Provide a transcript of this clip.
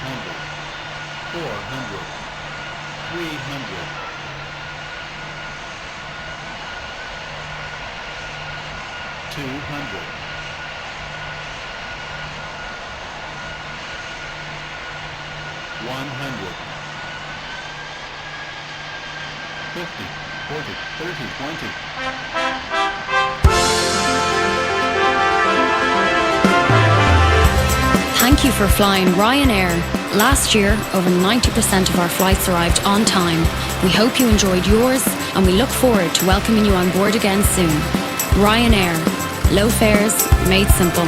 300, 400, 300, 200, 100, 50, 40, 30, 20. Thank you for flying Ryanair. Last year, over 90% of our flights arrived on time. We hope you enjoyed yours, and we look forward to welcoming you on board again soon. Ryanair. Low fares made simple.